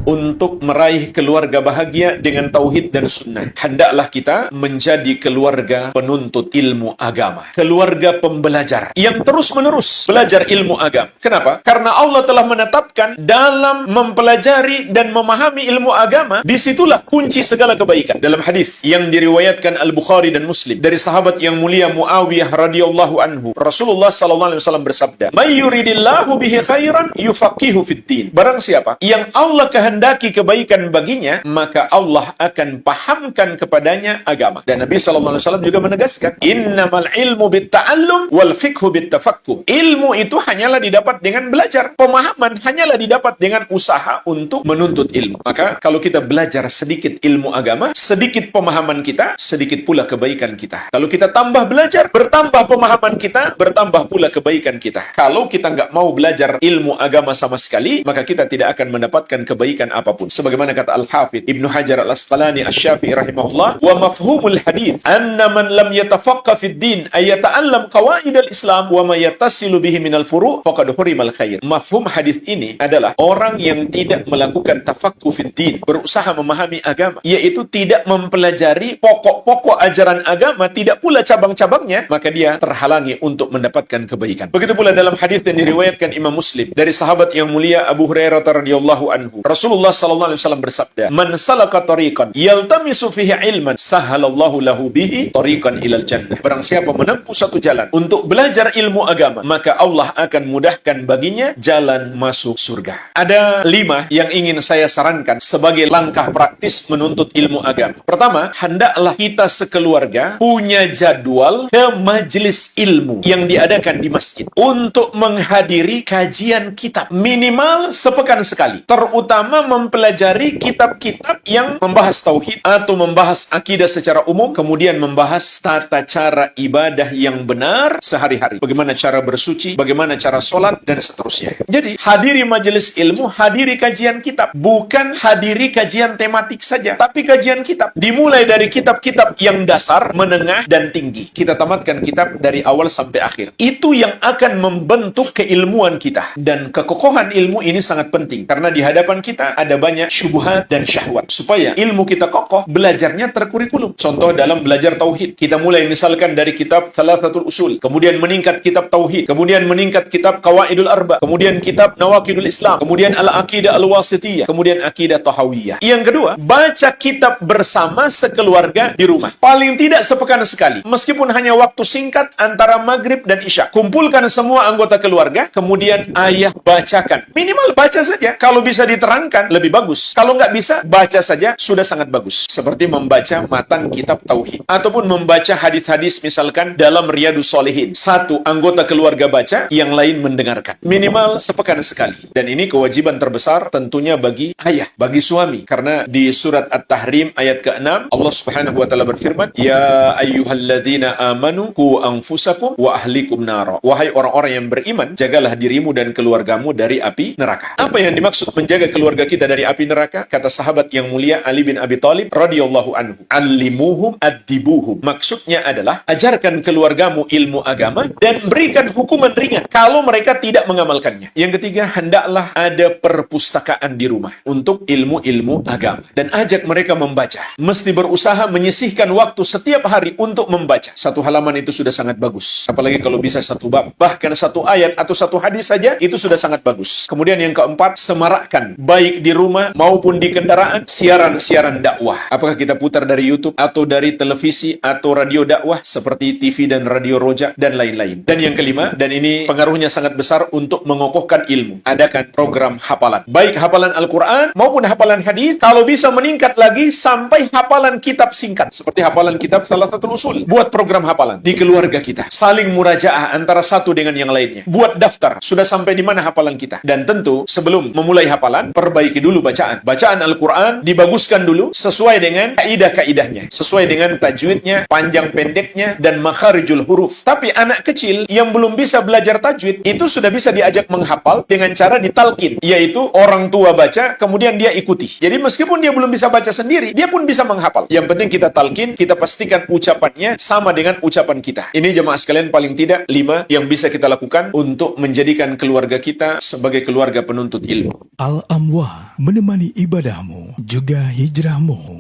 untuk meraih keluarga bahagia dengan tauhid dan sunnah, hendaklah kita menjadi keluarga penuntut ilmu agama, keluarga pembelajar yang terus-menerus belajar ilmu agama. Kenapa? Karena Allah telah menetapkan dalam mempelajari dan memahami ilmu agama, disitulah kunci segala kebaikan. Dalam hadis yang diriwayatkan Al-Bukhari dan Muslim dari sahabat yang mulia Muawiyah radhiyallahu anhu, Rasulullah sallallahu alaihi wasallam bersabda, "May yuridillahu bihi khairan yufaqihu fid din." Barang siapa yang Allah kehendaki kebaikan baginya, maka Allah akan pahamkan kepadanya agama. Dan Nabi sallallahu alaihi wasallam juga menegaskan, "Innamal ilmu bitta'allum wal fiqhu bittafaqquh." Ilmu itu hanyalah didapat dengan belajar. Pemahaman hanyalah didapat dengan usaha untuk menuntut ilmu. Maka kalau kita belajar sedikit ilmu agama, sedikit pemahaman kita, sedikit pula kebaikan kita. Kalau kita tambah belajar, bertambah pemahaman kita, bertambah pula kebaikan kita. Kalau kita nggak mau belajar ilmu agama sama sekali, maka kita tidak akan mendapatkan kebaikan apapun. Sebagaimana kata Al-Hafidh Ibnu Hajar Al-Asqalani Asy-Syafi'i rahimahullah, "Wa mafhumul hadits anna man lam yatafaqqa fid din ay yata'allam qawaidal Islam wa ma yattasilu bihi minal furu' faqad hurimal khair." Mafhum hadis ini adalah orang yang tidak melakukan tafaqquh fid din, berusaha memahami agama, yaitu tidak mempelajari pokok-pokok ajaran agama, tidak pula cabang-cabangnya, maka dia terhalangi untuk mendapatkan kebaikan. Begitu pula dalam hadis yang diriwayatkan Imam Muslim dari sahabat yang mulia Abu Hurairah radhiyallahu anhu, Rasulullah sallallahu alaihi wasallam bersabda, "Man salaka tariqan yaltamisu fihi ilman, sahhalallahu lahu bihi tariqan ilal jannah." Barang siapa menempuh satu jalan untuk belajar ilmu agama, maka Allah akan mudahkan baginya jalan masuk surga. Ada 5 yang ingin saya sarankan sebagai langkah praktis menuntut ilmu agama. Pertama, hendaklah kita sekeluarga punya jadwal ke majelis ilmu yang diadakan di masjid untuk menghadiri kajian kitab minimal sepekan sekali, terutama mempelajari kitab-kitab yang membahas tauhid atau membahas akidah secara umum, kemudian membahas tata cara ibadah yang benar sehari-hari, bagaimana cara bersuci, bagaimana cara sholat, dan seterusnya. Jadi, hadiri majelis ilmu, hadiri kajian kitab, bukan hadiri kajian tematik saja, tapi kajian kitab. Dimulai dari kitab-kitab yang dasar, menengah, dan tinggi. Kita tamatkan kitab dari awal sampai akhir. Itu yang akan membentuk keilmuan kita. Dan kekokohan ilmu ini sangat penting, karena di hadapan kita ada banyak syubhat dan syahwat. Supaya ilmu kita kokoh, belajarnya terkurikulum. Contoh dalam belajar tauhid, kita mulai misalkan dari kitab Thalathatul Usul, kemudian meningkat kitab tauhid, kemudian meningkat kitab Qawaidul Arba, kemudian kitab Nawaqidul Islam, kemudian Al-Aqidah Al-Wasithiyah, kemudian Aqidah Tahawiyah. Yang kedua, baca kitab bersama sekeluarga di rumah. Paling tidak sepekan sekali. Meskipun hanya waktu singkat antara maghrib dan isya. Kumpulkan semua anggota keluarga, kemudian ayah bacakan. Minimal baca saja. Kalau bisa diterangkan, lebih bagus. Kalau nggak bisa, baca saja, sudah sangat bagus. Seperti membaca matan kitab tauhid. Ataupun membaca hadis-hadis misalkan dalam Riyadus Shalihin. Satu anggota keluarga baca, yang lain mendengarkan. Minimal sepekan sekali. Dan ini kewajiban terbesar tentunya bagi ayah, bagi suami. Karena di surat At-Tahrim ayat ke-6, Allah Subhanahu wa taala berfirman, "Ya ayyuhalladzina amanu qu anfusakum wa ahlikum nara." Wahai orang-orang yang beriman, jagalah dirimu dan keluargamu dari api neraka. Apa yang dimaksud menjaga keluarga kita dari api neraka? Kata sahabat yang mulia Ali bin Abi Thalib radhiyallahu anhu, "Allimuhum addibuhum." Maksudnya adalah ajarkan keluargamu ilmu agama dan berikan hukuman ringan kalau mereka tidak mengamalkannya. Yang ketiga, hendaklah ada perpustakaan di rumah untuk ilmu-ilmu agama dan ajak mereka membaca. Mesti berusaha menyisihkan waktu setiap hari untuk membaca. Satu halaman itu sudah sangat bagus. Apalagi kalau bisa satu bab, bahkan satu ayat atau satu hadis saja, itu sudah sangat bagus. Kemudian yang keempat, semarakkan baik di rumah maupun di kendaraan siaran-siaran dakwah. Apakah kita putar dari YouTube atau dari televisi atau radio dakwah seperti TV dan radio Roja dan lain-lain. Dan yang kelima, dan ini pengaruhnya sangat besar untuk mengokohkan ilmu, adakan program hafalan. Baik hafalan Al-Quran maupun hafalan hadis, kalau bisa meningkat lagi sampai hafalan kitab singkat seperti hafalan kitab Thalathatul Usul. Buat program hafalan di keluarga kita, saling murajaah antara satu dengan yang lainnya. Buat daftar, sudah sampai di mana hafalan kita. Dan tentu sebelum memulai hafalan, perbaiki dulu bacaan. Bacaan Al-Quran dibaguskan dulu sesuai dengan kaidah-kaidahnya, sesuai dengan tajwidnya, panjang pendeknya, dan makharijul huruf. Tapi anak kecil yang belum bisa belajar tajwid, itu sudah bisa diajak menghafal dengan cara ditalkin, yaitu orang tua baca, kemudian dia ikuti. Jadi meskipun dia belum bisa baca sendiri, dia pun bisa menghafal. Yang penting kita talkin, kita pastikan ucapannya sama dengan ucapan kita. Ini jemaah sekalian paling tidak 5 yang bisa kita lakukan untuk menjadikan keluarga kita sebagai keluarga penuntut ilmu. Al-Amwah menemani ibadahmu juga hijrahmu.